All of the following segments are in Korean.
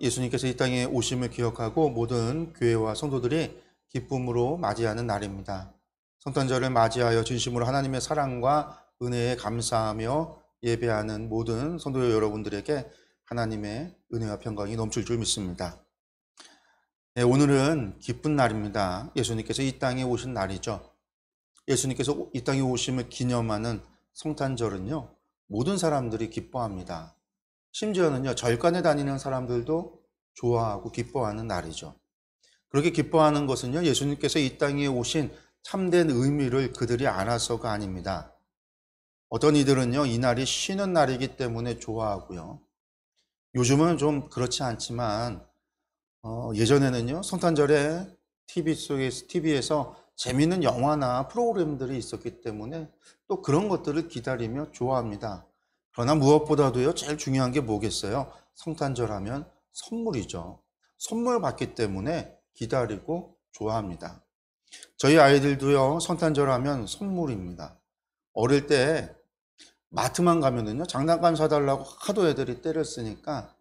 예수님께서 이 땅에 오심을 기억하고 모든 교회와 성도들이 기쁨으로 맞이하는 날입니다. 성탄절을 맞이하여 진심으로 하나님의 사랑과 은혜에 감사하며 예배하는 모든 성도 여러분들에게 하나님의 은혜와 평강이 넘칠 줄 믿습니다. 네, 오늘은 기쁜 날입니다. 예수님께서 이 땅에 오신 날이죠. 예수님께서 이 땅에 오심을 기념하는 성탄절은요, 모든 사람들이 기뻐합니다. 심지어는요, 절간에 다니는 사람들도 좋아하고 기뻐하는 날이죠. 그렇게 기뻐하는 것은요, 예수님께서 이 땅에 오신 참된 의미를 그들이 알아서가 아닙니다. 어떤 이들은요, 이 날이 쉬는 날이기 때문에 좋아하고요. 요즘은 좀 그렇지 않지만 예전에는요, 성탄절에 TV에서 재미있는 영화나 프로그램들이 있었기 때문에 또 그런 것들을 기다리며 좋아합니다. 그러나 무엇보다도요, 제일 중요한 게 뭐겠어요? 성탄절 하면 선물이죠. 선물 받기 때문에 기다리고 좋아합니다. 저희 아이들도요, 성탄절 하면 선물입니다. 어릴 때 마트만 가면은요, 장난감 사달라고 하도 애들이 때렸으니까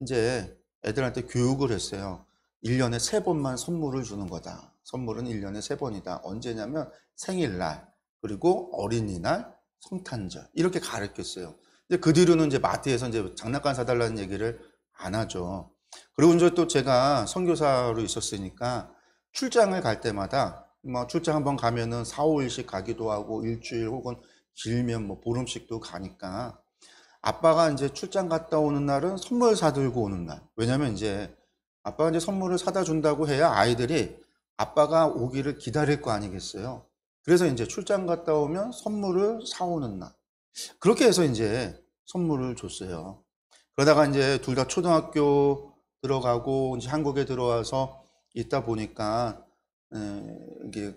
이제 애들한테 교육을 했어요. 1년에 3번만 선물을 주는 거다. 선물은 1년에 3번이다. 언제냐면 생일날, 그리고 어린이날, 성탄절. 이렇게 가르쳤어요. 근데 그 뒤로는 이제 마트에서 이제 장난감 사달라는 얘기를 안 하죠. 그리고 이제 또 제가 선교사로 있었으니까 출장을 갈 때마다 뭐 출장 한번 가면은 4, 5일씩 가기도 하고 일주일 혹은 길면 뭐 보름씩도 가니까 아빠가 이제 출장 갔다 오는 날은 선물 사들고 오는 날. 왜냐면 이제 아빠가 이제 선물을 사다 준다고 해야 아이들이 아빠가 오기를 기다릴 거 아니겠어요. 그래서 이제 출장 갔다 오면 선물을 사오는 날. 그렇게 해서 이제 선물을 줬어요. 그러다가 이제 둘 다 초등학교 들어가고 이제 한국에 들어와서 있다 보니까 이게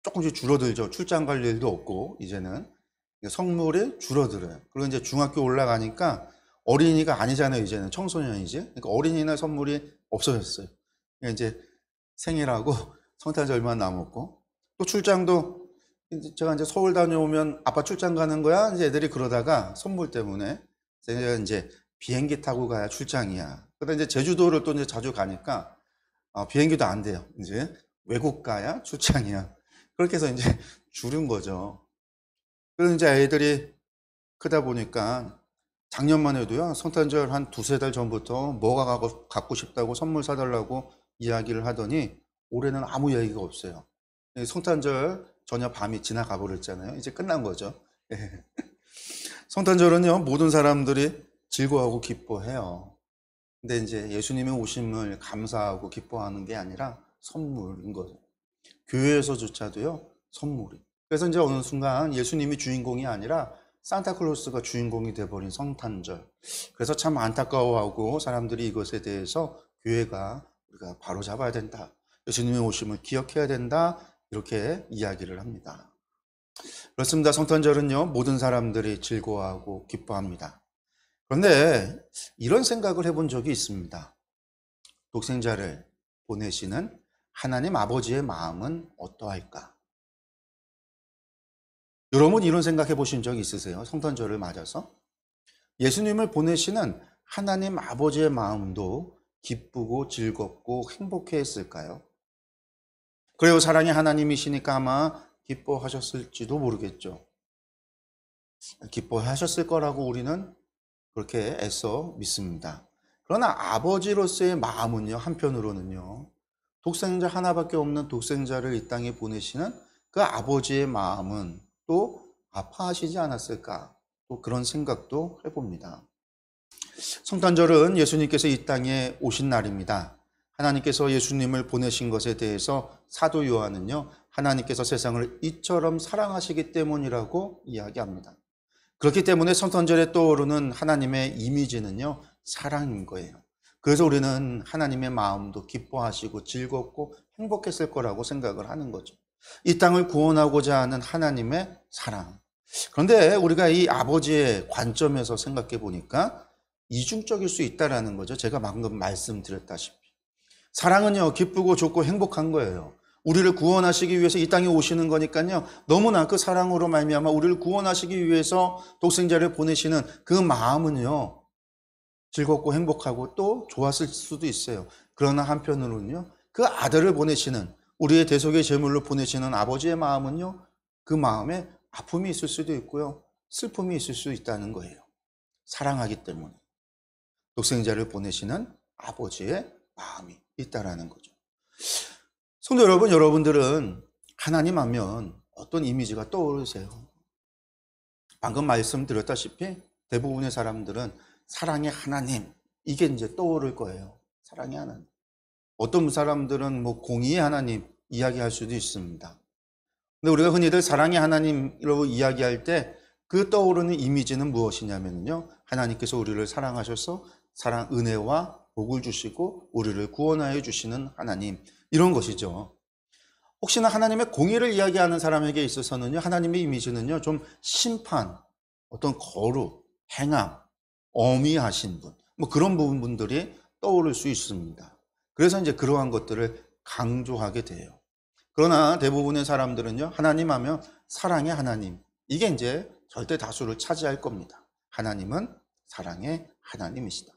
조금씩 줄어들죠. 출장 갈 일도 없고 이제는 선물이 줄어들어요. 그리고 이제 중학교 올라가니까 어린이가 아니잖아요. 이제는 청소년이지. 그러니까 어린이날 선물이 없어졌어요. 그러니까 이제 생일하고 성탄절만 남았고 또 출장도 제가 이제 서울 다녀오면 아빠 출장 가는 거야. 이제 애들이 그러다가 선물 때문에 제가 이제 비행기 타고 가야 출장이야. 그러다 이제 제주도를 또 이제 자주 가니까 비행기도 안 돼요. 이제 외국 가야 출장이야. 그렇게 해서 이제 줄은 거죠. 그래서 이제 애들이 크다 보니까 작년만 해도요, 성탄절 한 두세 달 전부터 뭐가 갖고 싶다고 선물 사달라고 이야기를 하더니 올해는 아무 이야기가 없어요. 성탄절 전혀 밤이 지나가 버렸잖아요. 이제 끝난 거죠. 성탄절은요, 모든 사람들이 즐거워하고 기뻐해요. 근데 이제 예수님의 오심을 감사하고 기뻐하는 게 아니라 선물인 거죠. 교회에서조차도요, 선물이. 그래서 이제 어느 순간 예수님이 주인공이 아니라 산타클로스가 주인공이 돼버린 성탄절. 그래서 참 안타까워하고 사람들이 이것에 대해서 교회가 우리가 바로 잡아야 된다. 예수님의 오심을 기억해야 된다. 이렇게 이야기를 합니다. 그렇습니다. 성탄절은요, 모든 사람들이 즐거워하고 기뻐합니다. 그런데 이런 생각을 해본 적이 있습니다. 독생자를 보내시는 하나님 아버지의 마음은 어떠할까? 여러분 이런 생각해 보신 적 있으세요? 성탄절을 맞아서? 예수님을 보내시는 하나님 아버지의 마음도 기쁘고 즐겁고 행복해 했을까요? 그래요, 사랑의 하나님이시니까 아마 기뻐하셨을지도 모르겠죠. 기뻐하셨을 거라고 우리는 그렇게 애써 믿습니다. 그러나 아버지로서의 마음은요, 한편으로는요, 독생자 하나밖에 없는 독생자를 이 땅에 보내시는 그 아버지의 마음은 또 아파하시지 않았을까? 또 그런 생각도 해봅니다. 성탄절은 예수님께서 이 땅에 오신 날입니다. 하나님께서 예수님을 보내신 것에 대해서 사도 요한은요, 하나님께서 세상을 이처럼 사랑하시기 때문이라고 이야기합니다. 그렇기 때문에 성탄절에 떠오르는 하나님의 이미지는요, 사랑인 거예요. 그래서 우리는 하나님의 마음도 기뻐하시고 즐겁고 행복했을 거라고 생각을 하는 거죠. 이 땅을 구원하고자 하는 하나님의 사랑. 그런데 우리가 이 아버지의 관점에서 생각해 보니까 이중적일 수 있다는 거죠. 제가 방금 말씀드렸다시피. 사랑은요, 기쁘고 좋고 행복한 거예요. 우리를 구원하시기 위해서 이 땅에 오시는 거니까요, 너무나 그 사랑으로 말미암아 우리를 구원하시기 위해서 독생자를 보내시는 그 마음은요, 즐겁고 행복하고 또 좋았을 수도 있어요. 그러나 한편으로는요, 그 아들을 보내시는, 우리의 대속의 제물로 보내시는 아버지의 마음은요, 그 마음에 아픔이 있을 수도 있고요, 슬픔이 있을 수 있다는 거예요. 사랑하기 때문에. 독생자를 보내시는 아버지의 마음이 있다라는 거죠. 성도 여러분, 여러분들은 하나님 하면 어떤 이미지가 떠오르세요? 방금 말씀드렸다시피 대부분의 사람들은 사랑의 하나님, 이게 이제 떠오를 거예요. 사랑의 하나님. 어떤 사람들은 뭐 공의의 하나님 이야기할 수도 있습니다. 근데 우리가 흔히들 사랑의 하나님으로 이야기할 때 그 떠오르는 이미지는 무엇이냐면요, 하나님께서 우리를 사랑하셔서 사랑, 은혜와 복을 주시고 우리를 구원하여 주시는 하나님, 이런 것이죠. 혹시나 하나님의 공의를 이야기하는 사람에게 있어서는요, 하나님의 이미지는요, 좀 심판, 어떤 거룩, 행함, 어미하신 분, 뭐 그런 부분들이 떠오를 수 있습니다. 그래서 이제 그러한 것들을 강조하게 돼요. 그러나 대부분의 사람들은요, 하나님 하면 사랑의 하나님, 이게 이제 절대 다수를 차지할 겁니다. 하나님은 사랑의 하나님이시다.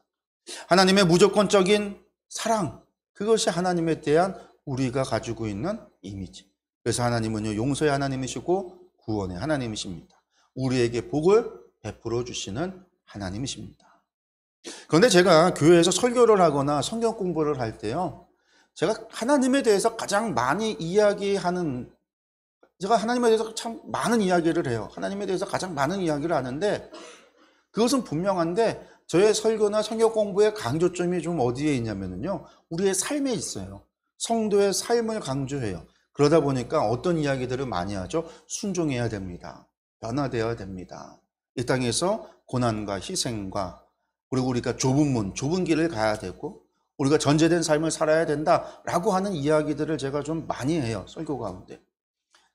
하나님의 무조건적인 사랑, 그것이 하나님에 대한 우리가 가지고 있는 이미지. 그래서 하나님은요, 용서의 하나님이시고 구원의 하나님이십니다. 우리에게 복을 베풀어 주시는 하나님이십니다. 그런데 제가 교회에서 설교를 하거나 성경 공부를 할 때요, 제가 하나님에 대해서 가장 많이 이야기하는, 제가 하나님에 대해서 참 많은 이야기를 해요. 하나님에 대해서 가장 많은 이야기를 하는데, 그것은 분명한데 저의 설교나 성경 공부의 강조점이 좀 어디에 있냐면요, 우리의 삶에 있어요. 성도의 삶을 강조해요. 그러다 보니까 어떤 이야기들을 많이 하죠? 순종해야 됩니다. 변화되어야 됩니다. 이 땅에서 고난과 희생과, 그리고 우리가 좁은 문, 좁은 길을 가야 되고, 우리가 전제된 삶을 살아야 된다라고 하는 이야기들을 제가 좀 많이 해요, 설교 가운데.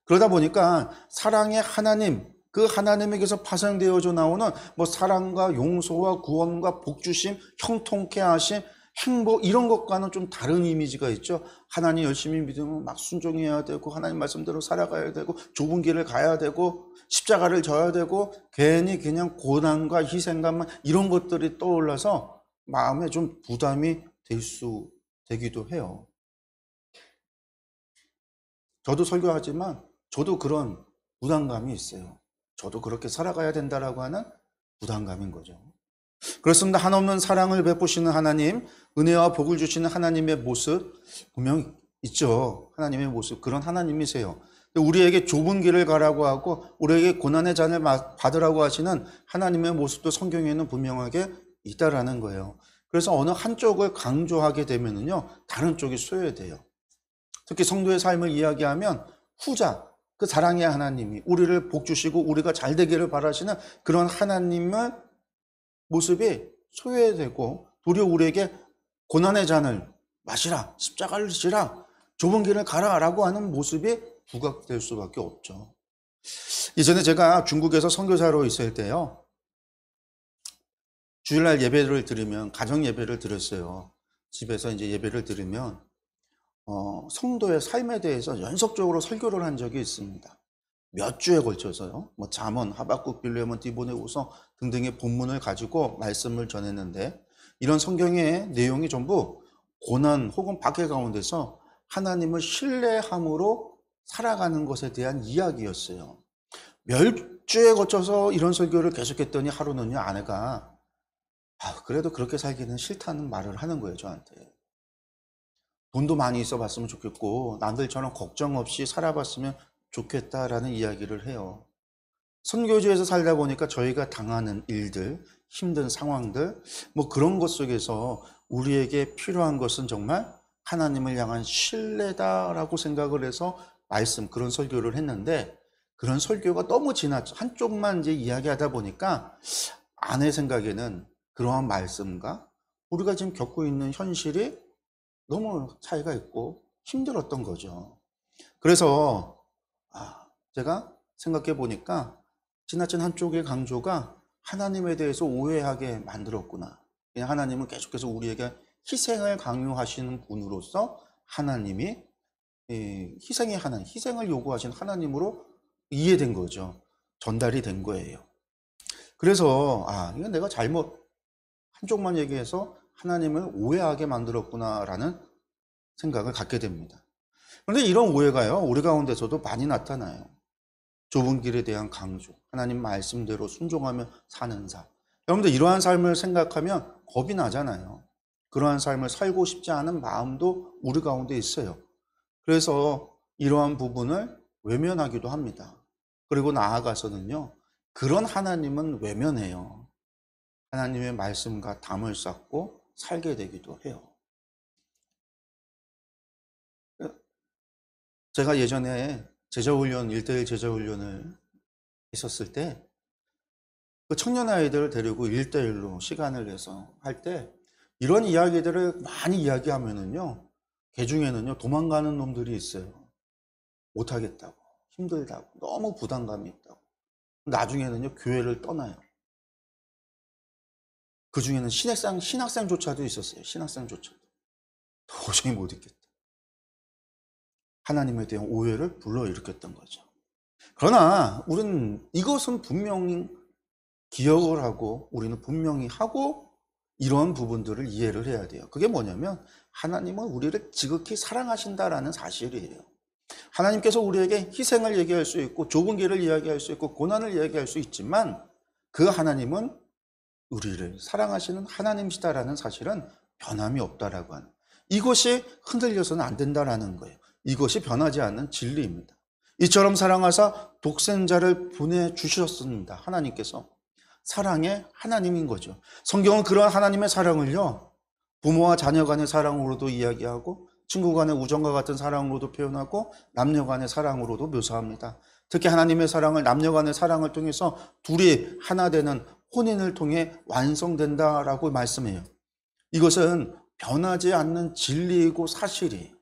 그러다 보니까 사랑의 하나님, 그 하나님에게서 파생되어져 나오는 뭐 사랑과 용서와 구원과 복주심, 형통케 하심, 행복, 이런 것과는 좀 다른 이미지가 있죠. 하나님 열심히 믿으면 막 순종해야 되고, 하나님 말씀대로 살아가야 되고, 좁은 길을 가야 되고, 십자가를 져야 되고, 괜히 그냥 고난과 희생감만, 이런 것들이 떠올라서 마음에 좀 부담이 되기도 해요. 저도 설교하지만 저도 그런 부담감이 있어요. 저도 그렇게 살아가야 된다라고 하는 부담감인 거죠. 그렇습니다. 한없는 사랑을 베푸시는 하나님, 은혜와 복을 주시는 하나님의 모습 분명 있죠. 하나님의 모습, 그런 하나님이세요. 우리에게 좁은 길을 가라고 하고 우리에게 고난의 잔을 받으라고 하시는 하나님의 모습도 성경에는 분명하게 있다라는 거예요. 그래서 어느 한쪽을 강조하게 되면요, 다른 쪽이 소외돼요. 특히 성도의 삶을 이야기하면 후자, 그 사랑의 하나님이 우리를 복 주시고 우리가 잘 되기를 바라시는 그런 하나님의 모습이 소외되고, 도리어 우리에게 고난의 잔을 마시라, 십자가를 지라, 좁은 길을 가라라고 하는 모습이 부각될 수밖에 없죠. 이전에 제가 중국에서 선교사로 있을 때요, 주일날 예배를 드리면, 가정 예배를 드렸어요. 집에서 이제 예배를 드리면 성도의 삶에 대해서 연속적으로 설교를 한 적이 있습니다. 몇 주에 걸쳐서요. 뭐 잠언, 하박국, 빌레몬, 디모데후서 등등의 본문을 가지고 말씀을 전했는데, 이런 성경의 내용이 전부 고난 혹은 박해 가운데서 하나님을 신뢰함으로 살아가는 것에 대한 이야기였어요. 몇 주에 거쳐서 이런 설교를 계속했더니 하루는요, 아내가 그래도 그렇게 살기는 싫다는 말을 하는 거예요, 저한테. 돈도 많이 있어 봤으면 좋겠고 남들처럼 걱정 없이 살아봤으면 좋겠다라는 이야기를 해요. 선교지에서 살다 보니까 저희가 당하는 일들, 힘든 상황들, 뭐 그런 것 속에서 우리에게 필요한 것은 정말 하나님을 향한 신뢰다라고 생각을 해서 그런 설교를 했는데, 그런 설교가 너무 지나쳐 한쪽만 이제 이야기하다 보니까 아내 생각에는 그러한 말씀과 우리가 지금 겪고 있는 현실이 너무 차이가 있고 힘들었던 거죠. 그래서 제가 생각해 보니까 지나친 한쪽의 강조가 하나님에 대해서 오해하게 만들었구나. 그냥 하나님은 계속해서 우리에게 희생을 강요하시는 분으로서 하나님이 희생의 하나님, 희생을 요구하신 하나님으로 이해된 거죠. 전달이 된 거예요. 그래서 이건 내가 잘못한 한쪽만 얘기해서 하나님을 오해하게 만들었구나라는 생각을 갖게 됩니다. 그런데 이런 오해가요, 우리 가운데서도 많이 나타나요. 좁은 길에 대한 강조, 하나님 말씀대로 순종하며 사는 삶. 여러분들 이러한 삶을 생각하면 겁이 나잖아요. 그러한 삶을 살고 싶지 않은 마음도 우리 가운데 있어요. 그래서 이러한 부분을 외면하기도 합니다. 그리고 나아가서는요, 그런 하나님은 외면해요. 하나님의 말씀과 담을 쌓고 살게 되기도 해요. 제가 예전에 제자훈련, 1:1 제자훈련을 있었을 때, 그 청년 아이들을 데리고 1:1로 시간을 내서 할 때, 이런 이야기들을 많이 이야기하면은요, 개 중에는요, 도망가는 놈들이 있어요. 못하겠다고, 힘들다고, 너무 부담감이 있다고. 나중에는요, 교회를 떠나요. 그 중에는 신학생조차도 있었어요. 신학생조차도. 도저히 못 있겠다. 하나님에 대한 오해를 불러일으켰던 거죠. 그러나 우리는 이것은 분명히 기억을 하고 우리는 분명히 하고 이런 부분들을 이해를 해야 돼요. 그게 뭐냐면 하나님은 우리를 지극히 사랑하신다라는 사실이에요. 하나님께서 우리에게 희생을 얘기할 수 있고 좁은 길을 이야기할 수 있고 고난을 이야기할 수 있지만 그 하나님은 우리를 사랑하시는 하나님이시다라는 사실은 변함이 없다라고 하는, 이것이 흔들려서는 안 된다라는 거예요. 이것이 변하지 않는 진리입니다. 이처럼 사랑하사 독생자를 보내주셨습니다. 하나님께서 사랑의 하나님인 거죠. 성경은 그런 하나님의 사랑을요, 부모와 자녀 간의 사랑으로도 이야기하고 친구 간의 우정과 같은 사랑으로도 표현하고 남녀 간의 사랑으로도 묘사합니다. 특히 하나님의 사랑을 남녀 간의 사랑을 통해서 둘이 하나 되는 혼인을 통해 완성된다라고 말씀해요. 이것은 변하지 않는 진리이고 사실이에요.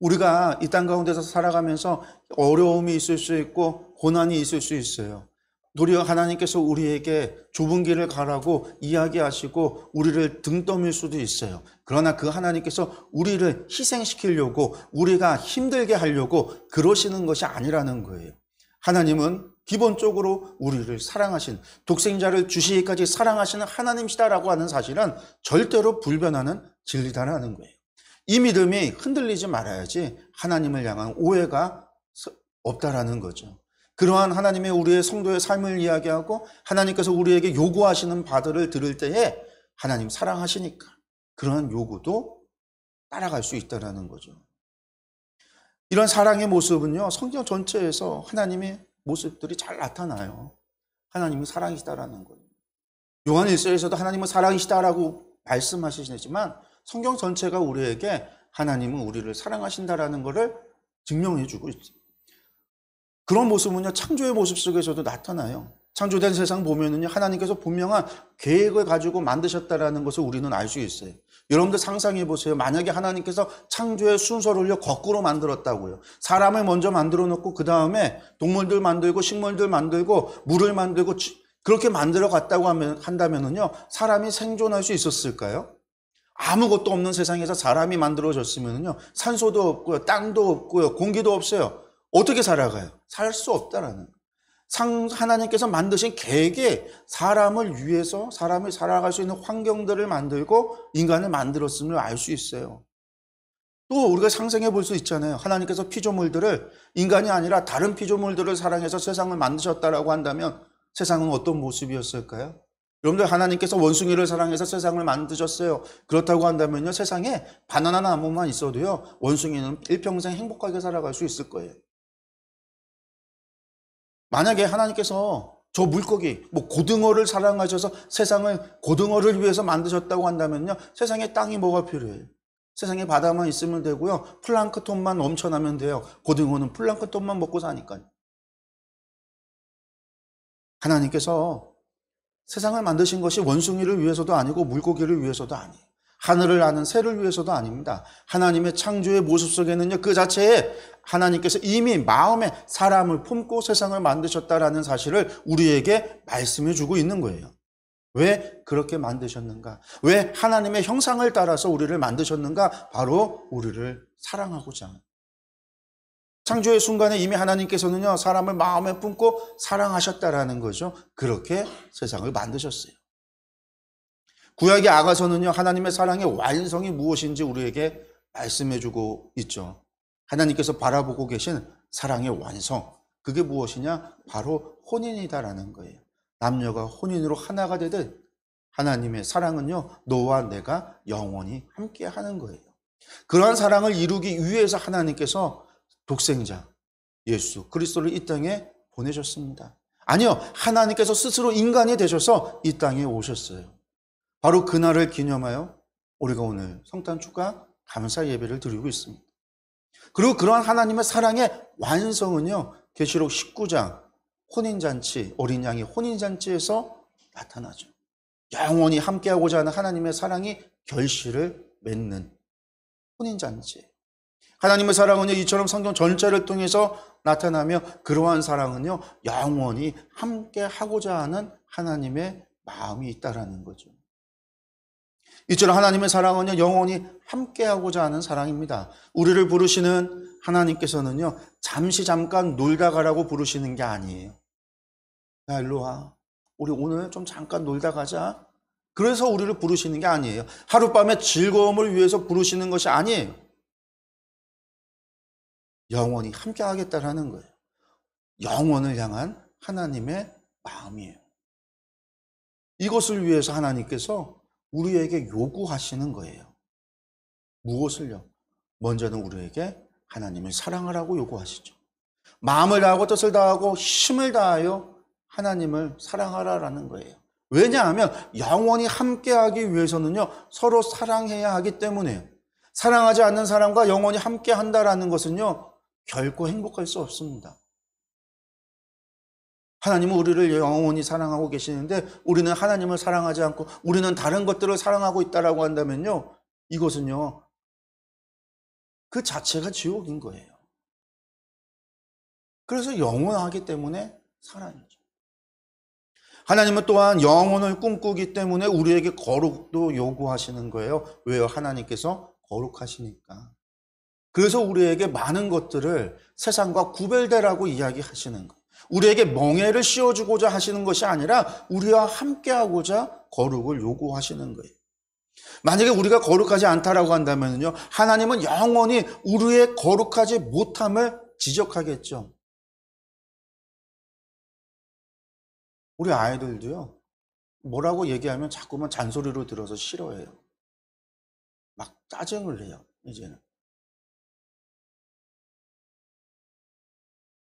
우리가 이 땅 가운데서 살아가면서 어려움이 있을 수 있고 고난이 있을 수 있어요. 도리어 하나님께서 우리에게 좁은 길을 가라고 이야기하시고 우리를 등 떠밀 수도 있어요. 그러나 그 하나님께서 우리를 희생시키려고, 우리가 힘들게 하려고 그러시는 것이 아니라는 거예요. 하나님은 기본적으로 우리를 사랑하신, 독생자를 주시기까지 사랑하시는 하나님이시다라고 하는 사실은 절대로 불변하는 진리다라는 거예요. 이 믿음이 흔들리지 말아야지 하나님을 향한 오해가 없다라는 거죠. 그러한 하나님의 우리의 성도의 삶을 이야기하고 하나님께서 우리에게 요구하시는 바들을 들을 때에 하나님 사랑하시니까 그러한 요구도 따라갈 수 있다는 거죠. 이런 사랑의 모습은요, 성경 전체에서 하나님의 모습들이 잘 나타나요. 하나님이 사랑이시다라는 거예요. 요한 1서에서도 하나님은 사랑이시다라고 말씀하시지만 성경 전체가 우리에게 하나님은 우리를 사랑하신다라는 것을 증명해 주고 있어요. 그런 모습은요, 창조의 모습 속에서도 나타나요. 창조된 세상 보면은요, 하나님께서 분명한 계획을 가지고 만드셨다라는 것을 우리는 알 수 있어요. 여러분들 상상해 보세요. 만약에 하나님께서 창조의 순서를요, 거꾸로 만들었다고요. 사람을 먼저 만들어 놓고 그 다음에 동물들 만들고 식물들 만들고 물을 만들고 그렇게 만들어 갔다고 한다면은요, 사람이 생존할 수 있었을까요? 아무것도 없는 세상에서 사람이 만들어졌으면요, 산소도 없고요, 땅도 없고요, 공기도 없어요. 어떻게 살아가요? 살 수 없다라는. 하나님께서 만드신 계획에 사람을 위해서 사람이 살아갈 수 있는 환경들을 만들고 인간을 만들었음을 알 수 있어요. 또 우리가 상상해 볼 수 있잖아요. 하나님께서 피조물들을 인간이 아니라 다른 피조물들을 사랑해서 세상을 만드셨다라고 한다면 세상은 어떤 모습이었을까요? 여러분들, 하나님께서 원숭이를 사랑해서 세상을 만드셨어요. 그렇다고 한다면요, 세상에 바나나 나무만 있어도요, 원숭이는 일평생 행복하게 살아갈 수 있을 거예요. 만약에 하나님께서 저 물고기, 고등어를 사랑하셔서 세상을 고등어를 위해서 만드셨다고 한다면요, 세상에 땅이 뭐가 필요해요? 세상에 바다만 있으면 되고요, 플랑크톤만 넘쳐나면 돼요. 고등어는 플랑크톤만 먹고 사니까요. 하나님께서 세상을 만드신 것이 원숭이를 위해서도 아니고 물고기를 위해서도 아니에요. 하늘을 나는 새를 위해서도 아닙니다. 하나님의 창조의 모습 속에는요, 그 자체에 하나님께서 이미 마음에 사람을 품고 세상을 만드셨다라는 사실을 우리에게 말씀해 주고 있는 거예요. 왜 그렇게 만드셨는가? 왜 하나님의 형상을 따라서 우리를 만드셨는가? 바로 우리를 사랑하고자. 창조의 순간에 이미 하나님께서는요, 사람을 마음에 품고 사랑하셨다라는 거죠. 그렇게 세상을 만드셨어요. 구약의 아가서는요, 하나님의 사랑의 완성이 무엇인지 우리에게 말씀해주고 있죠. 하나님께서 바라보고 계신 사랑의 완성, 그게 무엇이냐? 바로 혼인이다라는 거예요. 남녀가 혼인으로 하나가 되듯 하나님의 사랑은요, 너와 내가 영원히 함께 하는 거예요. 그러한 사랑을 이루기 위해서 하나님께서 독생자 예수 그리스도를 이 땅에 보내셨습니다. 아니요, 하나님께서 스스로 인간이 되셔서 이 땅에 오셨어요. 바로 그날을 기념하여 우리가 오늘 성탄 축하 감사 예배를 드리고 있습니다. 그리고 그러한 하나님의 사랑의 완성은요, 계시록 19장 혼인잔치, 어린 양의 혼인잔치에서 나타나죠. 영원히 함께하고자 하는 하나님의 사랑이 결실을 맺는 혼인잔치. 하나님의 사랑은요, 이처럼 성경 전체를 통해서 나타나며 그러한 사랑은요, 영원히 함께하고자 하는 하나님의 마음이 있다라는 거죠. 이처럼 하나님의 사랑은요, 영원히 함께하고자 하는 사랑입니다. 우리를 부르시는 하나님께서는요, 잠깐 놀다 가라고 부르시는 게 아니에요. 야, 일로 와. 우리 오늘 좀 잠깐 놀다 가자. 그래서 우리를 부르시는 게 아니에요. 하룻밤의 즐거움을 위해서 부르시는 것이 아니에요. 영원히 함께 하겠다라는 거예요. 영원을 향한 하나님의 마음이에요. 이것을 위해서 하나님께서 우리에게 요구하시는 거예요. 무엇을요? 먼저는 우리에게 하나님을 사랑하라고 요구하시죠. 마음을 다하고 뜻을 다하고 힘을 다하여 하나님을 사랑하라라는 거예요. 왜냐하면 영원히 함께하기 위해서는요, 서로 사랑해야 하기 때문에요. 사랑하지 않는 사람과 영원히 함께한다라는 것은요, 결코 행복할 수 없습니다. 하나님은 우리를 영원히 사랑하고 계시는데 우리는 하나님을 사랑하지 않고 우리는 다른 것들을 사랑하고 있다라고 한다면요, 이것은요, 그 자체가 지옥인 거예요. 그래서 영원하기 때문에 사랑이죠. 하나님은 또한 영혼을 꿈꾸기 때문에 우리에게 거룩도 요구하시는 거예요. 왜요? 하나님께서 거룩하시니까. 그래서 우리에게 많은 것들을 세상과 구별되라고 이야기하시는 거예요. 우리에게 멍에를 씌워주고자 하시는 것이 아니라 우리와 함께하고자 거룩을 요구하시는 거예요. 만약에 우리가 거룩하지 않다라고 한다면요, 하나님은 영원히 우리의 거룩하지 못함을 지적하겠죠. 우리 아이들도요, 뭐라고 얘기하면 자꾸만 잔소리로 들어서 싫어해요. 막 짜증을 내요, 이제는.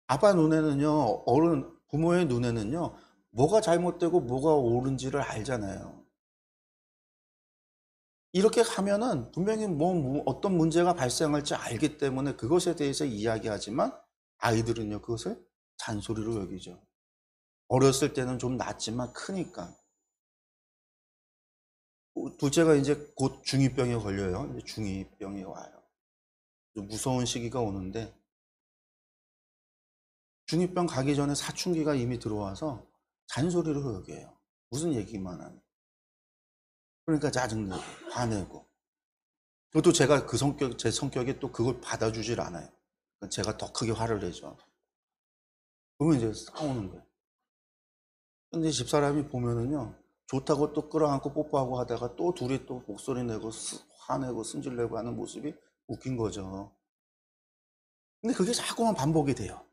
아빠 눈에는요, 부모의 눈에는요, 뭐가 잘못되고 뭐가 옳은지를 알잖아요. 이렇게 하면은 분명히 어떤 문제가 발생할지 알기 때문에 그것에 대해서 이야기하지만 아이들은요, 그것을 잔소리로 여기죠. 어렸을 때는 좀 낫지만 크니까. 둘째가 이제 곧 중2병에 걸려요. 이제 중2병이 와요. 좀 무서운 시기가 오는데 중2병 가기 전에 사춘기가 이미 들어와서 잔소리로 여겨요. 무슨 얘기만 하면. 그러니까 짜증내고 화내고. 그것도 제가 제 성격이 또 그걸 받아주질 않아요. 제가 더 크게 화를 내죠. 그러면 이제 싸우는 거예요. 근데 집사람이 보면은요, 좋다고 또 끌어안고 뽀뽀하고 하다가 또 둘이 또 목소리 내고 화내고 승질내고 하는 모습이 웃긴 거죠. 근데 그게 자꾸만 반복이 돼요.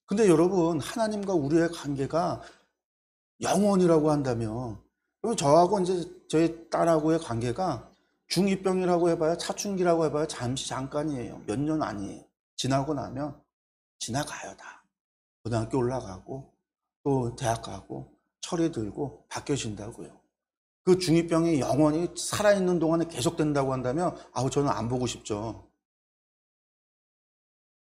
근데 여러분, 하나님과 우리의 관계가 영원이라고 한다면, 그럼 저하고 이제 저희 딸하고의 관계가 중2병이라고 해봐야, 사춘기라고 해봐야 잠깐이에요. 몇 년 아니에요. 지나고 나면 지나가요, 다. 고등학교 올라가고 또 대학 가고 철이 들고 바뀌어진다고요. 그 중2병이 영원히 살아있는 동안에 계속된다고 한다면 저는 안 보고 싶죠.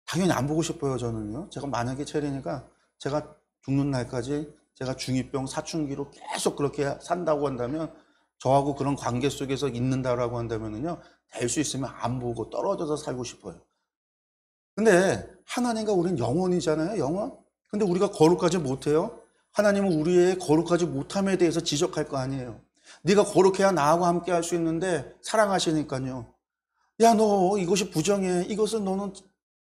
당연히 안 보고 싶어요, 저는요. 제가 만약에 체리니까 제가 죽는 날까지 제가 중2병 사춘기로 계속 그렇게 산다고 한다면, 저하고 그런 관계 속에서 있는다라고 한다면요, 될 수 있으면 안 보고 떨어져서 살고 싶어요. 근데 하나님과 우리는 영원이잖아요, 영원. 근데 우리가 거룩하지 못해요. 하나님은 우리의 거룩하지 못함에 대해서 지적할 거 아니에요. 네가 거룩해야 나하고 함께 할 수 있는데 사랑하시니까요. 야, 너 이것이 부정해. 이것은 너는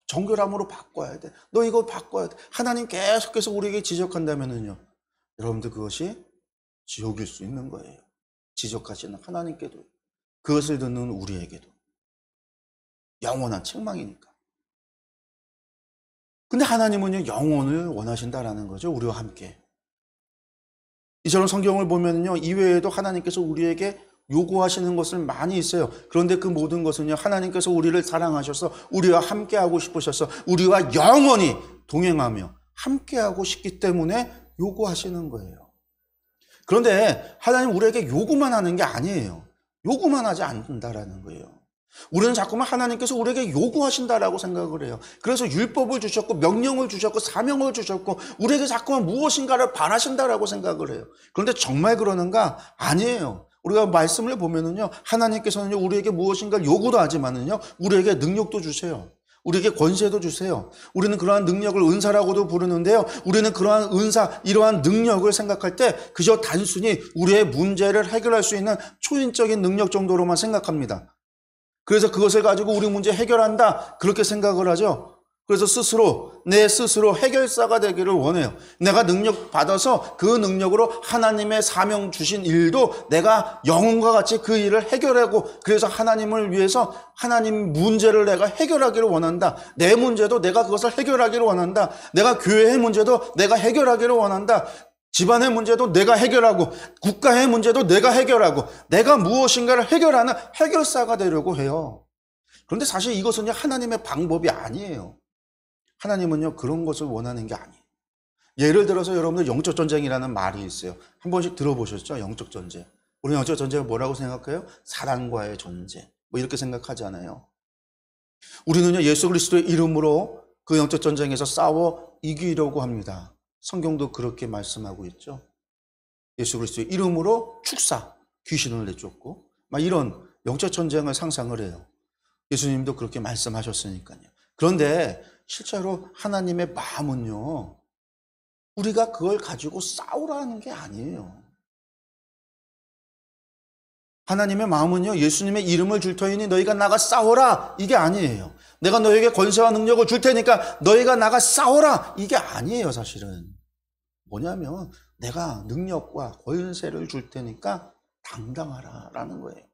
정결함으로 바꿔야 돼. 너 이거 바꿔야 돼. 하나님 계속해서 우리에게 지적한다면요, 여러분들 그것이 지옥일 수 있는 거예요. 지적하시는 하나님께도, 그것을 듣는 우리에게도 영원한 책망이니까. 근데 하나님은요, 영원을 원하신다라는 거죠. 우리와 함께. 이처럼 성경을 보면요, 이외에도 하나님께서 우리에게 요구하시는 것을 많이 있어요. 그런데 그 모든 것은요, 하나님께서 우리를 사랑하셔서 우리와 함께하고 싶으셔서 우리와 영원히 동행하며 함께하고 싶기 때문에 요구하시는 거예요. 그런데 하나님 우리에게 요구만 하는 게 아니에요. 요구만 하지 않는다라는 거예요. 우리는 자꾸만 하나님께서 우리에게 요구하신다라고 생각을 해요. 그래서 율법을 주셨고 명령을 주셨고 사명을 주셨고 우리에게 자꾸만 무엇인가를 바라신다라고 생각을 해요. 그런데 정말 그러는가? 아니에요. 우리가 말씀을 보면은요, 하나님께서는요, 우리에게 무엇인가를 요구도 하지만은요, 우리에게 능력도 주세요. 우리에게 권세도 주세요. 우리는 그러한 능력을 은사라고도 부르는데요. 우리는 그러한 은사, 이러한 능력을 생각할 때 그저 단순히 우리의 문제를 해결할 수 있는 초인적인 능력 정도로만 생각합니다. 그래서 그것을 가지고 우리 문제 해결한다, 그렇게 생각을 하죠. 그래서 내 스스로 해결사가 되기를 원해요. 내가 능력 받아서 그 능력으로 하나님의 사명 주신 일도 내가 영혼과 같이 그 일을 해결하고, 그래서 하나님을 위해서 하나님 문제를 내가 해결하기를 원한다. 내 문제도 내가 그것을 해결하기를 원한다. 내가 교회의 문제도 내가 해결하기를 원한다. 집안의 문제도 내가 해결하고 국가의 문제도 내가 해결하고 내가 무엇인가를 해결하는 해결사가 되려고 해요. 그런데 사실 이것은 하나님의 방법이 아니에요. 하나님은요, 그런 것을 원하는 게 아니에요. 예를 들어서 여러분들 영적 전쟁이라는 말이 있어요. 한 번씩 들어보셨죠? 영적 전쟁. 우리 영적 전쟁을 뭐라고 생각해요? 사단과의 전쟁. 뭐 이렇게 생각하잖아요. 우리는요, 예수 그리스도의 이름으로 그 영적 전쟁에서 싸워 이기려고 합니다. 성경도 그렇게 말씀하고 있죠. 예수 그리스도의 이름으로 축사, 귀신을 내쫓고 막 이런 영적 전쟁을 상상을 해요. 예수님도 그렇게 말씀하셨으니까요. 그런데 실제로 하나님의 마음은요, 우리가 그걸 가지고 싸우라는 게 아니에요. 하나님의 마음은요, 예수님의 이름을 줄 터이니 너희가 나가 싸워라, 이게 아니에요. 내가 너에게 권세와 능력을 줄 테니까 너희가 나가 싸워라, 이게 아니에요. 사실은 뭐냐면 내가 능력과 권세를 줄 테니까 당당하라라는 거예요.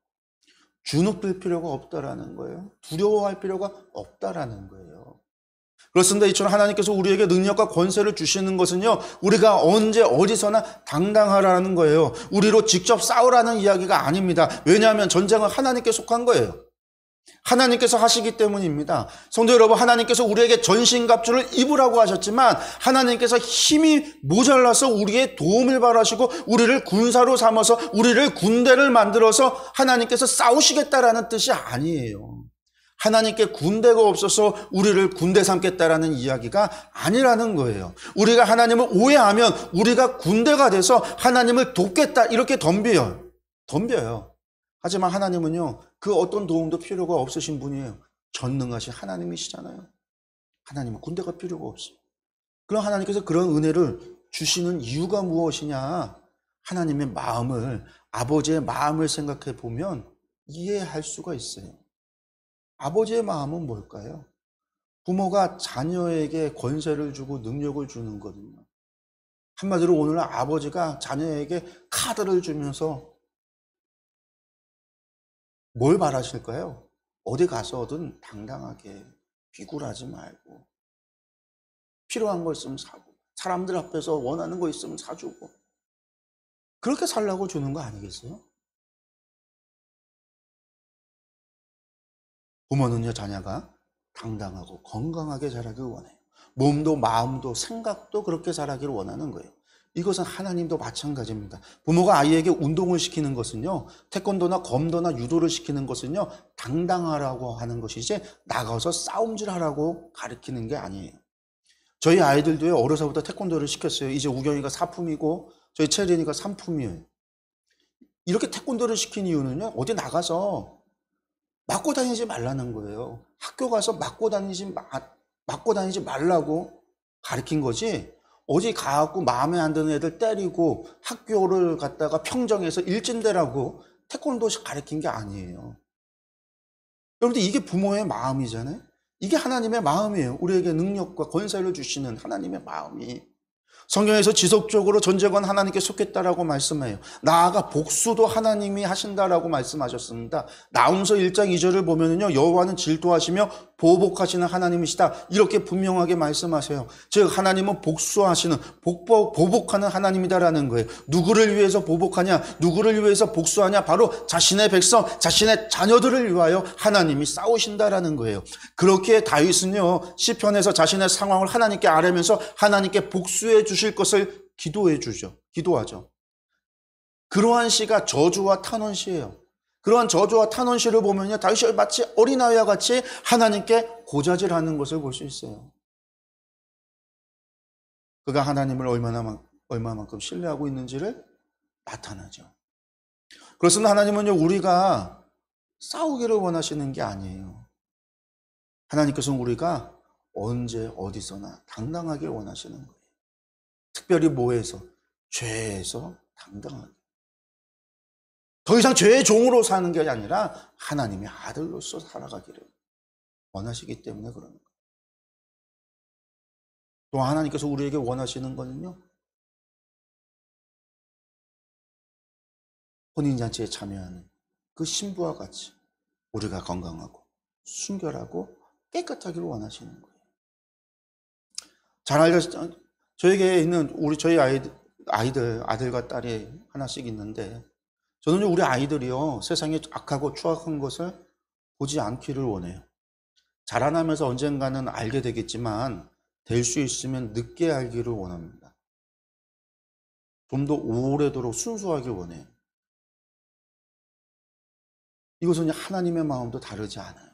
주눅들 필요가 없다라는 거예요. 두려워할 필요가 없다라는 거예요. 그렇습니다. 이처럼 하나님께서 우리에게 능력과 권세를 주시는 것은요, 우리가 언제 어디서나 당당하라는 거예요. 우리로 직접 싸우라는 이야기가 아닙니다. 왜냐하면 전쟁은 하나님께 속한 거예요. 하나님께서 하시기 때문입니다. 성도 여러분, 하나님께서 우리에게 전신갑주를 입으라고 하셨지만 하나님께서 힘이 모자라서 우리의 도움을 바라시고 우리를 군사로 삼아서 우리를 군대를 만들어서 하나님께서 싸우시겠다라는 뜻이 아니에요. 하나님께 군대가 없어서 우리를 군대 삼겠다라는 이야기가 아니라는 거예요. 우리가 하나님을 오해하면 우리가 군대가 돼서 하나님을 돕겠다 이렇게 덤벼요. 하지만 하나님은요, 그 어떤 도움도 필요가 없으신 분이에요. 전능하신 하나님이시잖아요. 하나님은 군대가 필요가 없어요. 그럼 하나님께서 그런 은혜를 주시는 이유가 무엇이냐? 하나님의 마음을, 아버지의 마음을 생각해 보면 이해할 수가 있어요. 아버지의 마음은 뭘까요? 부모가 자녀에게 권세를 주고 능력을 주는 거거든요. 한마디로 오늘 아버지가 자녀에게 카드를 주면서 뭘 바라실까요? 어디 가서든 당당하게 비굴하지 말고 필요한 거 있으면 사고 사람들 앞에서 원하는 거 있으면 사주고 그렇게 살라고 주는 거 아니겠어요? 부모는요, 자녀가 당당하고 건강하게 자라길 원해요. 몸도 마음도 생각도 그렇게 자라기를 원하는 거예요. 이것은 하나님도 마찬가지입니다. 부모가 아이에게 운동을 시키는 것은요, 태권도나 검도나 유도를 시키는 것은요, 당당하라고 하는 것이지 나가서 싸움질하라고 가르치는 게 아니에요. 저희 아이들도요, 어려서부터 태권도를 시켰어요. 이제 우경이가 4품이고 저희 채린이가 3품이에요. 이렇게 태권도를 시킨 이유는요, 어디 나가서 맞고 다니지 말라는 거예요. 학교 가서 맞고 다니지 말라고 가르친 거지, 어디 가갖고 마음에 안 드는 애들 때리고 학교를 갔다가 평정해서 일진대라고 태권도 가르친 게 아니에요. 여러분들, 이게 부모의 마음이잖아요. 이게 하나님의 마음이에요. 우리에게 능력과 권세를 주시는 하나님의 마음이. 성경에서 지속적으로 존재건 하나님께 속했다라고 말씀해요. 나아가 복수도 하나님이 하신다라고 말씀하셨습니다. 나훔서 1장 2절을 보면은요, 여호와는 질투하시며 보복하시는 하나님이시다, 이렇게 분명하게 말씀하세요. 즉 하나님은 복수하시는, 보복하는 하나님이다라는 거예요. 누구를 위해서 보복하냐, 누구를 위해서 복수하냐? 바로 자신의 백성, 자신의 자녀들을 위하여 하나님이 싸우신다라는 거예요. 그렇게 다윗은요, 시편에서 자신의 상황을 하나님께 아뢰면서 하나님께 복수해 주실 것을 기도하죠. 그러한 시가 저주와 탄원시예요. 그러한 저주와 탄원시를 보면요, 다윗이 마치 어린아이와 같이 하나님께 고자질하는 것을 볼 수 있어요. 그가 하나님을 얼마만큼 신뢰하고 있는지를 나타나죠. 그렇습니다. 하나님은요, 우리가 싸우기를 원하시는 게 아니에요. 하나님께서는 우리가 언제 어디서나 당당하길 원하시는 거예요. 특별히 뭐에서? 죄에서 당당하게. 더 이상 죄의 종으로 사는 게 아니라 하나님의 아들로서 살아가기를 원하시기 때문에 그러는 거예요. 또 하나님께서 우리에게 원하시는 거는요, 혼인잔치에 참여하는 그 신부와 같이 우리가 건강하고 순결하고 깨끗하기를 원하시는 거예요. 잘 알려져, 저에게 있는 저희 아들과 딸이 하나씩 있는데, 저는 우리 아이들이요, 세상에 악하고 추악한 것을 보지 않기를 원해요. 자라나면서 언젠가는 알게 되겠지만 될 수 있으면 늦게 알기를 원합니다. 좀 더 오래도록 순수하길 원해요. 이것은 하나님의 마음도 다르지 않아요.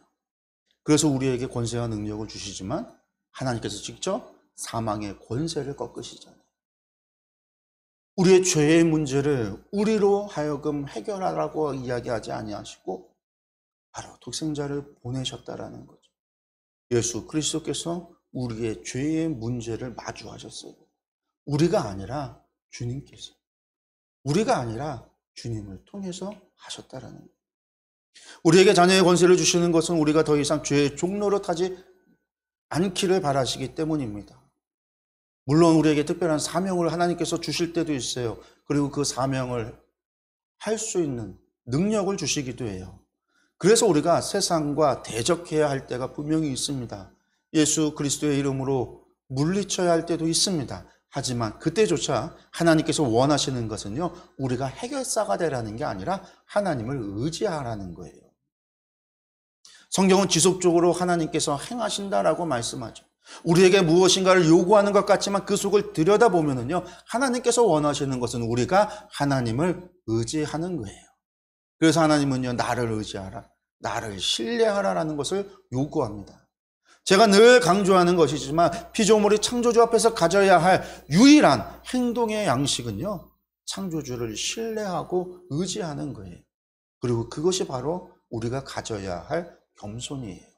그래서 우리에게 권세와 능력을 주시지만 하나님께서 직접 사망의 권세를 꺾으시잖아요. 우리의 죄의 문제를 우리로 하여금 해결하라고 이야기하지 아니하시고 바로 독생자를 보내셨다라는 거죠. 예수 그리스도께서 우리의 죄의 문제를 마주하셨어요. 우리가 아니라 주님께서, 우리가 아니라 주님을 통해서 하셨다라는 거예요. 우리에게 자녀의 권세를 주시는 것은 우리가 더 이상 죄의 종로로 타지 않기를 바라시기 때문입니다. 물론 우리에게 특별한 사명을 하나님께서 주실 때도 있어요. 그리고 그 사명을 할 수 있는 능력을 주시기도 해요. 그래서 우리가 세상과 대적해야 할 때가 분명히 있습니다. 예수 그리스도의 이름으로 물리쳐야 할 때도 있습니다. 하지만 그때조차 하나님께서 원하시는 것은요, 우리가 해결사가 되라는 게 아니라 하나님을 의지하라는 거예요. 성경은 지속적으로 하나님께서 행하신다라고 말씀하죠. 우리에게 무엇인가를 요구하는 것 같지만 그 속을 들여다보면은요, 하나님께서 원하시는 것은 우리가 하나님을 의지하는 거예요. 그래서 하나님은요, 나를 의지하라, 나를 신뢰하라라는 것을 요구합니다. 제가 늘 강조하는 것이지만 피조물이 창조주 앞에서 가져야 할 유일한 행동의 양식은요, 창조주를 신뢰하고 의지하는 거예요. 그리고 그것이 바로 우리가 가져야 할 겸손이에요.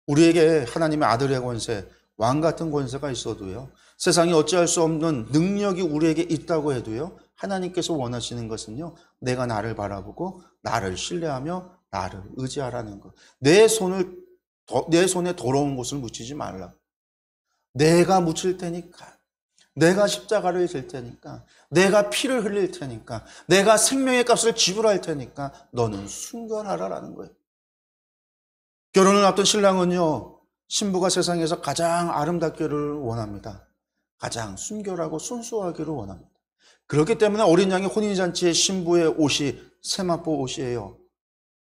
우리에게 하나님의 아들의 권세, 왕 같은 권세가 있어도요, 세상에 어찌할 수 없는 능력이 우리에게 있다고 해도요, 하나님께서 원하시는 것은요, 내가 나를 바라보고 나를 신뢰하며 나를 의지하라는 것. 내 손에 더러운 것을 묻히지 말라. 내가 묻힐 테니까, 내가 십자가를 질 테니까, 내가 피를 흘릴 테니까, 내가 생명의 값을 지불할 테니까 너는 순결하라라는 거예요. 결혼을 앞둔 신랑은요, 신부가 세상에서 가장 아름답기를 원합니다. 가장 순결하고 순수하기를 원합니다. 그렇기 때문에 어린 양의 혼인잔치의 신부의 옷이 세마포 옷이에요.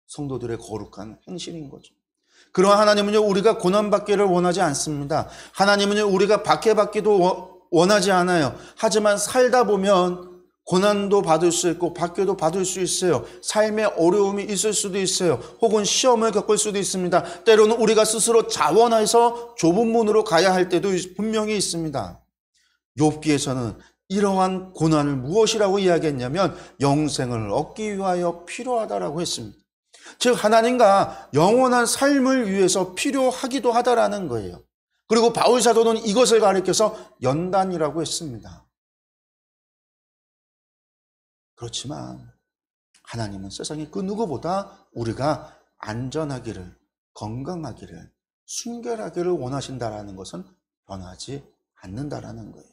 성도들의 거룩한 행실인 거죠. 그러한 하나님은요, 우리가 고난받기를 원하지 않습니다. 하나님은요, 우리가 박해받기도 원하지 않아요. 하지만 살다 보면 고난도 받을 수 있고 박해도 받을 수 있어요. 삶에 어려움이 있을 수도 있어요. 혹은 시험을 겪을 수도 있습니다. 때로는 우리가 스스로 자원해서 좁은 문으로 가야 할 때도 분명히 있습니다. 욥기에서는 이러한 고난을 무엇이라고 이야기했냐면 영생을 얻기 위하여 필요하다라고 했습니다. 즉 하나님과 영원한 삶을 위해서 필요하기도 하다라는 거예요. 그리고 바울 사도는 이것을 가리켜서 연단이라고 했습니다. 그렇지만 하나님은 세상에 그 누구보다 우리가 안전하기를, 건강하기를, 순결하기를 원하신다라는 것은 변하지 않는다라는 거예요.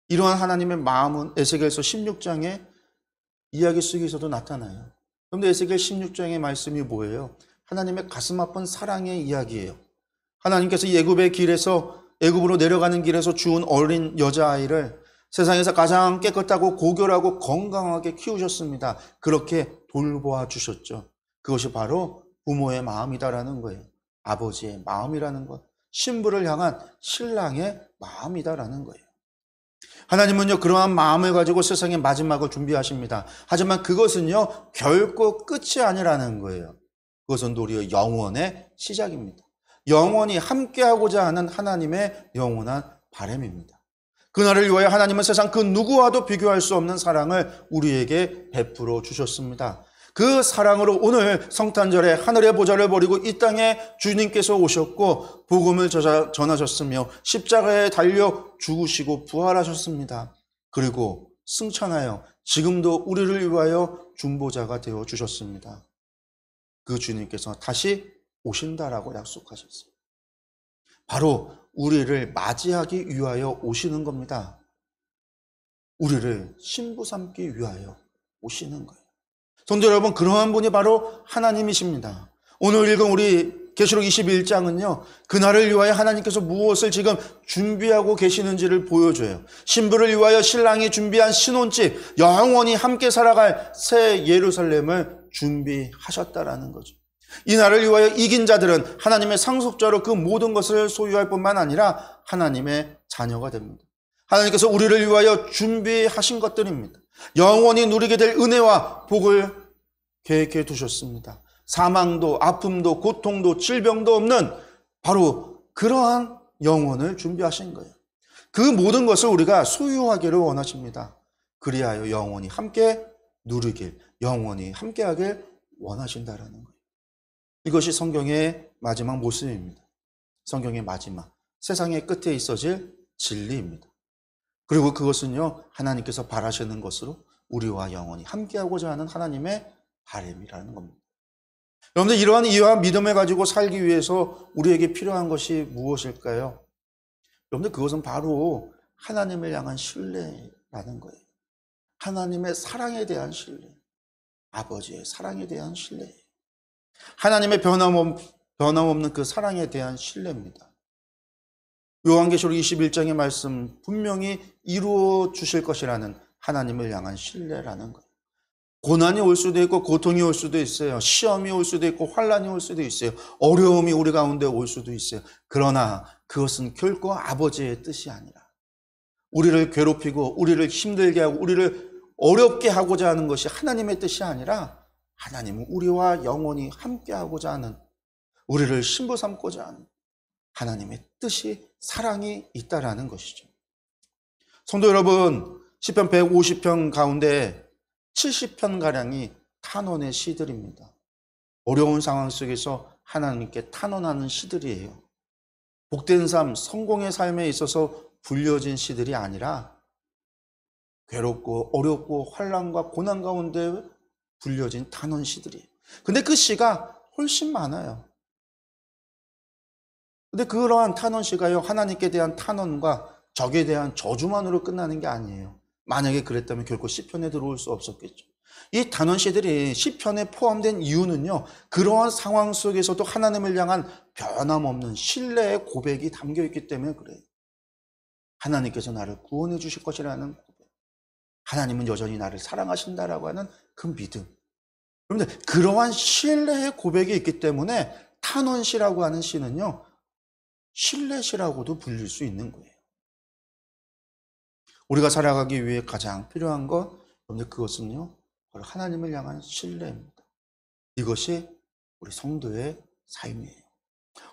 이러한 하나님의 마음은 에스겔서 16장의 이야기 속에서도 나타나요. 그런데 에스겔 16장의 말씀이 뭐예요? 하나님의 가슴 아픈 사랑의 이야기예요. 하나님께서 애굽의 길에서 애굽으로 내려가는 길에서 주운 어린 여자아이를 세상에서 가장 깨끗하고 고결하고 건강하게 키우셨습니다. 그렇게 돌보아 주셨죠. 그것이 바로 부모의 마음이다라는 거예요. 아버지의 마음이라는 것. 신부를 향한 신랑의 마음이다라는 거예요. 하나님은요, 그러한 마음을 가지고 세상의 마지막을 준비하십니다. 하지만 그것은요, 결코 끝이 아니라는 거예요. 그것은 도리어 영원의 시작입니다. 영원히 함께하고자 하는 하나님의 영원한 바람입니다. 그날을 위하여 하나님은 세상 그 누구와도 비교할 수 없는 사랑을 우리에게 베풀어 주셨습니다. 그 사랑으로 오늘 성탄절에 하늘의 보좌를 버리고 이 땅에 주님께서 오셨고 복음을 전하셨으며 십자가에 달려 죽으시고 부활하셨습니다. 그리고 승천하여 지금도 우리를 위하여 중보자가 되어 주셨습니다. 그 주님께서 다시 오신다라고 약속하셨어요. 바로 우리를 맞이하기 위하여 오시는 겁니다. 우리를 신부 삼기 위하여 오시는 거예요. 성도 여러분, 그러한 분이 바로 하나님이십니다. 오늘 읽은 우리 계시록 21장은요, 그날을 위하여 하나님께서 무엇을 지금 준비하고 계시는지를 보여줘요. 신부를 위하여 신랑이 준비한 신혼집, 영원히 함께 살아갈 새 예루살렘을 준비하셨다라는 거죠. 이 날을 위하여 이긴 자들은 하나님의 상속자로 그 모든 것을 소유할 뿐만 아니라 하나님의 자녀가 됩니다. 하나님께서 우리를 위하여 준비하신 것들입니다. 영원히 누리게 될 은혜와 복을 계획해 두셨습니다. 사망도 아픔도 고통도 질병도 없는 바로 그러한 영혼을 준비하신 거예요. 그 모든 것을 우리가 소유하기를 원하십니다. 그리하여 영원히 함께 누리길, 영원히 함께하길 원하신다라는 거예요. 이것이 성경의 마지막 모습입니다. 성경의 마지막, 세상의 끝에 있어질 진리입니다. 그리고 그것은요, 하나님께서 바라시는 것으로 우리와 영원히 함께하고자 하는 하나님의 바람이라는 겁니다. 여러분들, 이러한 이해와 믿음을 가지고 살기 위해서 우리에게 필요한 것이 무엇일까요? 여러분들, 그것은 바로 하나님을 향한 신뢰라는 거예요. 하나님의 사랑에 대한 신뢰, 아버지의 사랑에 대한 신뢰, 하나님의 변함없는 그 사랑에 대한 신뢰입니다. 요한계시록 21장의 말씀 분명히 이루어 주실 것이라는 하나님을 향한 신뢰라는 거예요. 고난이 올 수도 있고 고통이 올 수도 있어요. 시험이 올 수도 있고 환란이 올 수도 있어요. 어려움이 우리 가운데 올 수도 있어요. 그러나 그것은 결코 아버지의 뜻이 아니라 우리를 괴롭히고 우리를 힘들게 하고 우리를 어렵게 하고자 하는 것이 하나님의 뜻이 아니라 하나님은 우리와 영원히 함께하고자 하는, 우리를 신부 삼고자 하는 하나님의 뜻이, 사랑이 있다라는 것이죠. 성도 여러분, 시편 150편 가운데 70편가량이 탄원의 시들입니다. 어려운 상황 속에서 하나님께 탄원하는 시들이에요. 복된 삶, 성공의 삶에 있어서 불려진 시들이 아니라 괴롭고 어렵고 환난과 고난 가운데 불려진 탄원 시들이에요. 근데 그 시가 훨씬 많아요. 근데 그러한 탄원 시가요, 하나님께 대한 탄원과 적에 대한 저주만으로 끝나는 게 아니에요. 만약에 그랬다면 결코 시편에 들어올 수 없었겠죠. 이 탄원 시들이 시편에 포함된 이유는요, 그러한 상황 속에서도 하나님을 향한 변함없는 신뢰의 고백이 담겨 있기 때문에 그래요. 하나님께서 나를 구원해 주실 것이라는 고백, 하나님은 여전히 나를 사랑하신다라고 하는 그 믿음. 그런데 그러한 신뢰의 고백이 있기 때문에 탄원시라고 하는 시는요, 신뢰시라고도 불릴 수 있는 거예요. 우리가 살아가기 위해 가장 필요한 것, 그런데 그것은요, 바로 하나님을 향한 신뢰입니다. 이것이 우리 성도의 삶이에요.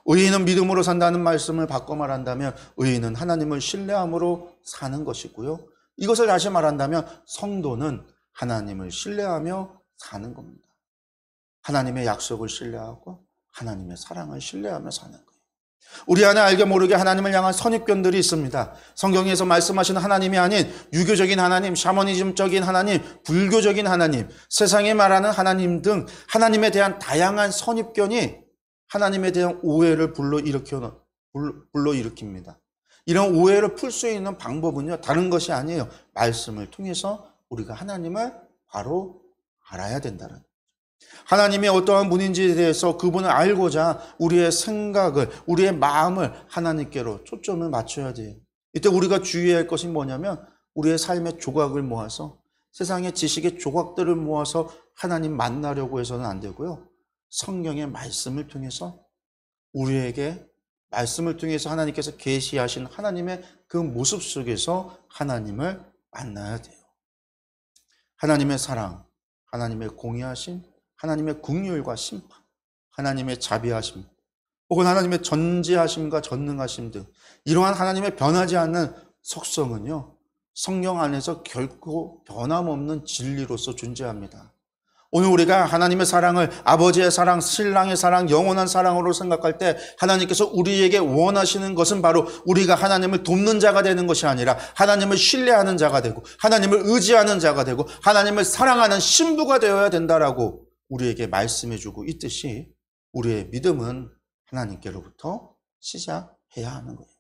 의인은 믿음으로 산다는 말씀을 바꿔 말한다면 의인은 하나님을 신뢰함으로 사는 것이고요. 이것을 다시 말한다면 성도는 하나님을 신뢰하며 사는 겁니다. 하나님의 약속을 신뢰하고 하나님의 사랑을 신뢰하며 사는 거예요. 우리 안에 알게 모르게 하나님을 향한 선입견들이 있습니다. 성경에서 말씀하시는 하나님이 아닌 유교적인 하나님, 샤머니즘적인 하나님, 불교적인 하나님, 세상에 말하는 하나님 등 하나님에 대한 다양한 선입견이 하나님에 대한 오해를 불러일으킵니다. 이런 오해를 풀 수 있는 방법은요, 다른 것이 아니에요. 말씀을 통해서 우리가 하나님을 바로 알아야 된다는 거예요. 하나님이 어떠한 분인지에 대해서 그분을 알고자 우리의 생각을, 우리의 마음을 하나님께로 초점을 맞춰야 돼요. 이때 우리가 주의해야 할 것이 뭐냐면 우리의 삶의 조각을 모아서, 세상의 지식의 조각들을 모아서 하나님 만나려고 해서는 안 되고요. 성경의 말씀을 통해서 우리에게 말씀을 통해서 하나님께서 계시하신 하나님의 그 모습 속에서 하나님을 만나야 돼요. 하나님의 사랑, 하나님의 공의하심, 하나님의 긍휼과 심판, 하나님의 자비하심, 혹은 하나님의 전지하심과 전능하심 등 이러한 하나님의 변하지 않는 속성은요, 성령 안에서 결코 변함없는 진리로서 존재합니다. 오늘 우리가 하나님의 사랑을 아버지의 사랑, 신랑의 사랑, 영원한 사랑으로 생각할 때 하나님께서 우리에게 원하시는 것은 바로 우리가 하나님을 돕는 자가 되는 것이 아니라 하나님을 신뢰하는 자가 되고 하나님을 의지하는 자가 되고 하나님을 사랑하는 신부가 되어야 된다라고 우리에게 말씀해 주고 있듯이 우리의 믿음은 하나님께로부터 시작해야 하는 거예요.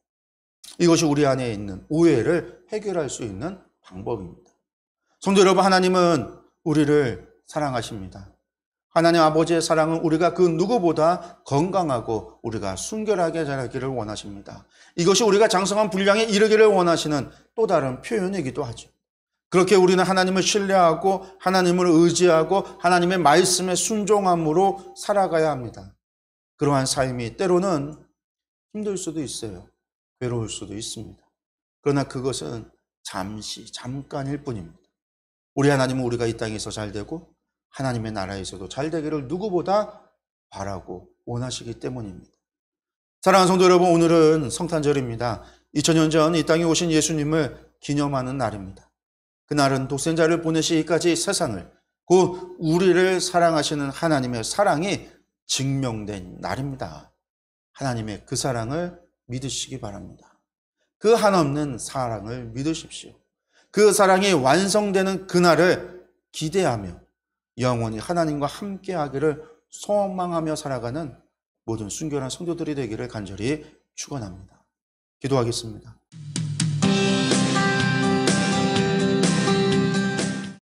이것이 우리 안에 있는 오해를 해결할 수 있는 방법입니다. 성도 여러분, 하나님은 우리를 사랑하십니다. 하나님 아버지의 사랑은 우리가 그 누구보다 건강하고 우리가 순결하게 자라기를 원하십니다. 이것이 우리가 장성한 분량에 이르기를 원하시는 또 다른 표현이기도 하죠. 그렇게 우리는 하나님을 신뢰하고 하나님을 의지하고 하나님의 말씀에 순종함으로 살아가야 합니다. 그러한 삶이 때로는 힘들 수도 있어요. 괴로울 수도 있습니다. 그러나 그것은 잠깐일 뿐입니다. 우리 하나님은 우리가 이 땅에서 잘 되고 하나님의 나라에서도 잘 되기를 누구보다 바라고 원하시기 때문입니다. 사랑하는 성도 여러분, 오늘은 성탄절입니다. 2000년 전 이 땅에 오신 예수님을 기념하는 날입니다. 그날은 독생자를 보내시기까지 세상을, 곧 우리를 사랑하시는 하나님의 사랑이 증명된 날입니다. 하나님의 그 사랑을 믿으시기 바랍니다. 그 한없는 사랑을 믿으십시오. 그 사랑이 완성되는 그날을 기대하며 영원히 하나님과 함께하기를 소망하며 살아가는 모든 순결한 성도들이 되기를 간절히 축원합니다. 기도하겠습니다.